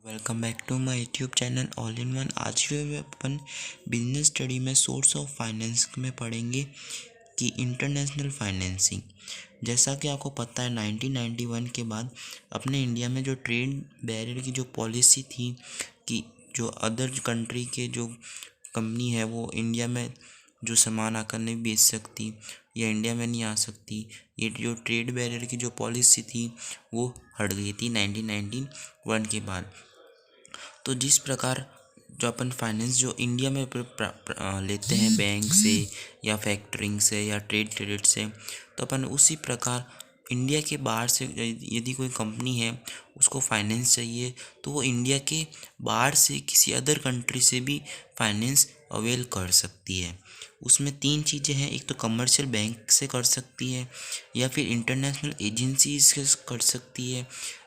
Welcome back to my YouTube channel all in one. आज के video में अपन बिजनेस स्टडी में सोर्स ऑफ फाइनेंस में पढ़ेंगे कि इंटरनेशनल फाइनेंसिंग। जैसा कि आपको पता है 1991 के बाद अपने इंडिया में जो ट्रेड बैरियर की जो पॉलिसी थी कि जो अदर कंट्री के जो कंपनी है वो इंडिया में जो सामान आकर नहीं बेच सकती या इंडिया में नहीं आ सकती, ये जो ट्रेड बैरियर की जो पॉलिसी थी वो हट गई थी 1991 के बाद। तो जिस प्रकार जो अपन फाइनेंस जो इंडिया में लेते हैं बैंक से या फैक्टरिंग से या ट्रेड क्रेडिट से, तो अपन उसी प्रकार इंडिया के बाहर से यदि कोई कंपनी है उसको फाइनेंस चाहिए तो वो इंडिया के बाहर से किसी अदर कंट्री से भी फाइनेंस अवेल कर सकती है। उसमें तीन चीज़ें हैं, एक तो कमर्शियल बैंक से कर सकती है या फिर इंटरनेशनल एजेंसी से कर सकती है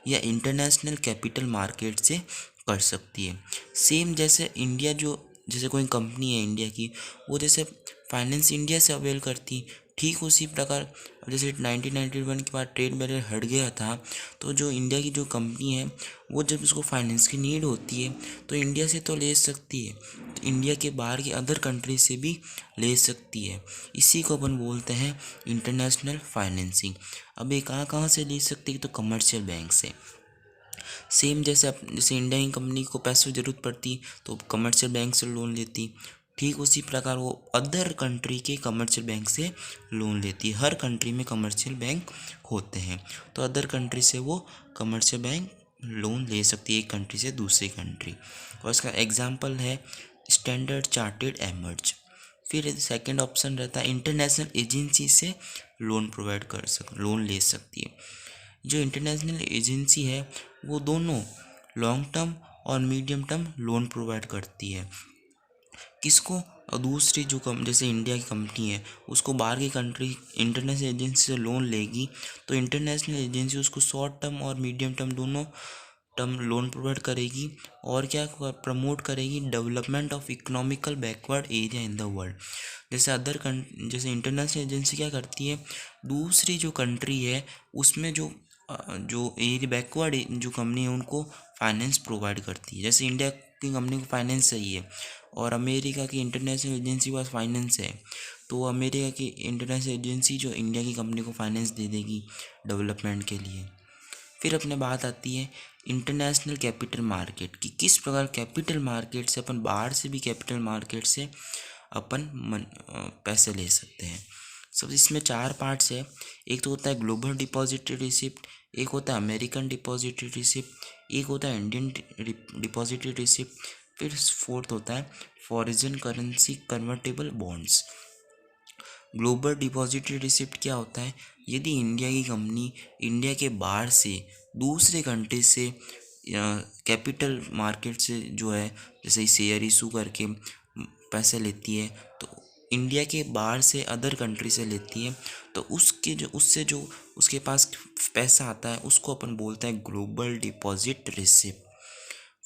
या इंटरनेशनल कैपिटल मार्केट से कर सकती है। सेम जैसे इंडिया जो जैसे कोई कंपनी है इंडिया की, वो जैसे फाइनेंस इंडिया से अवेल करती, ठीक उसी प्रकार अब जैसे 1991 के बाद ट्रेड बैरियर हट गया था तो जो इंडिया की जो कंपनी है वो जब उसको फाइनेंस की नीड होती है तो इंडिया से तो ले सकती है, तो इंडिया के बाहर की अदर कंट्री से भी ले सकती है। इसी को अपन बोलते हैं इंटरनेशनल फाइनेंसिंग। अब ये कहाँ से ले सकती है, तो कमर्शियल बैंक से। सेम जैसे इंडिया की कंपनी को पैसों की ज़रूरत पड़ती तो कमर्शियल बैंक से लोन लेती, ठीक उसी प्रकार वो अदर कंट्री के कमर्शियल बैंक से लोन लेती। हर कंट्री में कमर्शियल बैंक होते हैं तो अदर कंट्री से वो कमर्शियल बैंक लोन ले सकती है, एक कंट्री से दूसरी कंट्री। और इसका एग्जांपल है स्टैंडर्ड चार्टेड एमर्ज। फिर सेकंड ऑप्शन रहता है इंटरनेशनल एजेंसी से लोन ले सकती है। जो इंटरनेशनल एजेंसी है वो दोनों लॉन्ग टर्म और मीडियम टर्म लोन प्रोवाइड करती है। किसको? और दूसरी जो जैसे इंडिया की कंपनी है उसको बाहर की कंट्री इंटरनेशनल एजेंसी से लोन लेगी तो इंटरनेशनल एजेंसी उसको शॉर्ट टर्म और मीडियम टर्म दोनों टर्म लोन प्रोवाइड करेगी और क्या प्रमोट करेगी, development of economical backward area in the world. जैसे इंटरनेशनल एजेंसी क्या करती है, दूसरी जो कंट्री है उसमें जो एरिया बैकवर्ड जो कंपनी है उनको फाइनेंस प्रोवाइड करती है। जैसे इंडिया की कंपनी को फाइनेंस चाहिए और अमेरिका की इंटरनेशनल एजेंसी के पास फाइनेंस है तो अमेरिका की इंटरनेशनल एजेंसी जो इंडिया की कंपनी को फाइनेंस दे देगी डेवलपमेंट के लिए। फिर अपने बात आती है इंटरनेशनल कैपिटल मार्केट की, किस प्रकार कैपिटल मार्केट से अपन बाहर से भी कैपिटल मार्केट से अपन पैसे ले सकते हैं। सब इसमें चार पार्ट्स है, एक तो होता है ग्लोबल डिपॉजिटरी रिसिप्ट, एक होता है अमेरिकन डिपॉजिटरी रिसिप्ट, एक होता है इंडियन डिपॉजिटरी रिसिप्ट, फिर फोर्थ होता है foreign currency convertible bonds. Global depository receipt क्या होता है, यदि इंडिया की कंपनी इंडिया के बाहर से दूसरे कंट्री से कैपिटल मार्केट से जो है जैसे शेयर इशू करके पैसे लेती है तो इंडिया के बाहर से अदर कंट्री से लेती है तो उससे जो उसके पास पैसा आता है उसको अपन बोलते हैं ग्लोबल डिपॉजिट रिसिप्ट।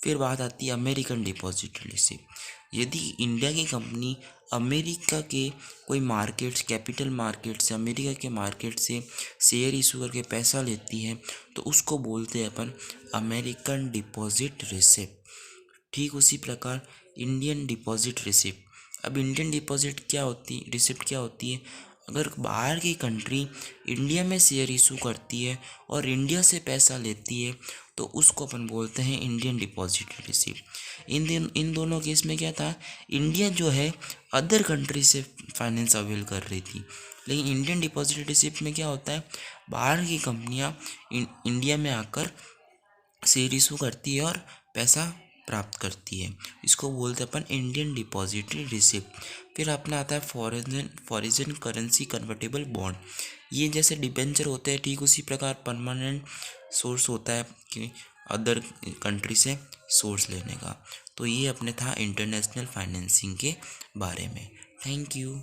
फिर बात आती है अमेरिकन डिपॉजिट रिसिप्ट। यदि इंडिया की कंपनी अमेरिका के कोई मार्केट कैपिटल मार्केट से अमेरिका के मार्केट से शेयर इशू करके पैसा लेती है तो उसको बोलते हैं अपन अमेरिकन डिपॉजिट रिसिप्ट। ठीक उसी प्रकार इंडियन डिपॉजिट रिसिप्ट। अब इंडियन डिपॉजिट रिसिप्ट क्या होती है, अगर बाहर की कंट्री इंडिया में शेयर इशू करती है और इंडिया से पैसा लेती है तो उसको अपन बोलते हैं इंडियन डिपॉजिट रिसिप्ट। इन दोनों केस में क्या था, इंडिया जो है अदर कंट्री से फाइनेंस अवेल कर रही थी, लेकिन इंडियन डिपॉजिट रिसिप्ट में क्या होता है, बाहर की कंपनियां इंडिया में आकर शेयर इशू करती है और पैसा प्राप्त करती है। इसको बोलते हैं अपन इंडियन डिपॉजिटरी रिसिप्ट। फिर अपना आता है फॉरेन करेंसी कन्वर्टेबल बॉन्ड। ये जैसे डिबेंचर होते हैं ठीक उसी प्रकार परमानेंट सोर्स होता है कि अदर कंट्री से सोर्स लेने का। तो ये अपने था इंटरनेशनल फाइनेंसिंग के बारे में। Thank you.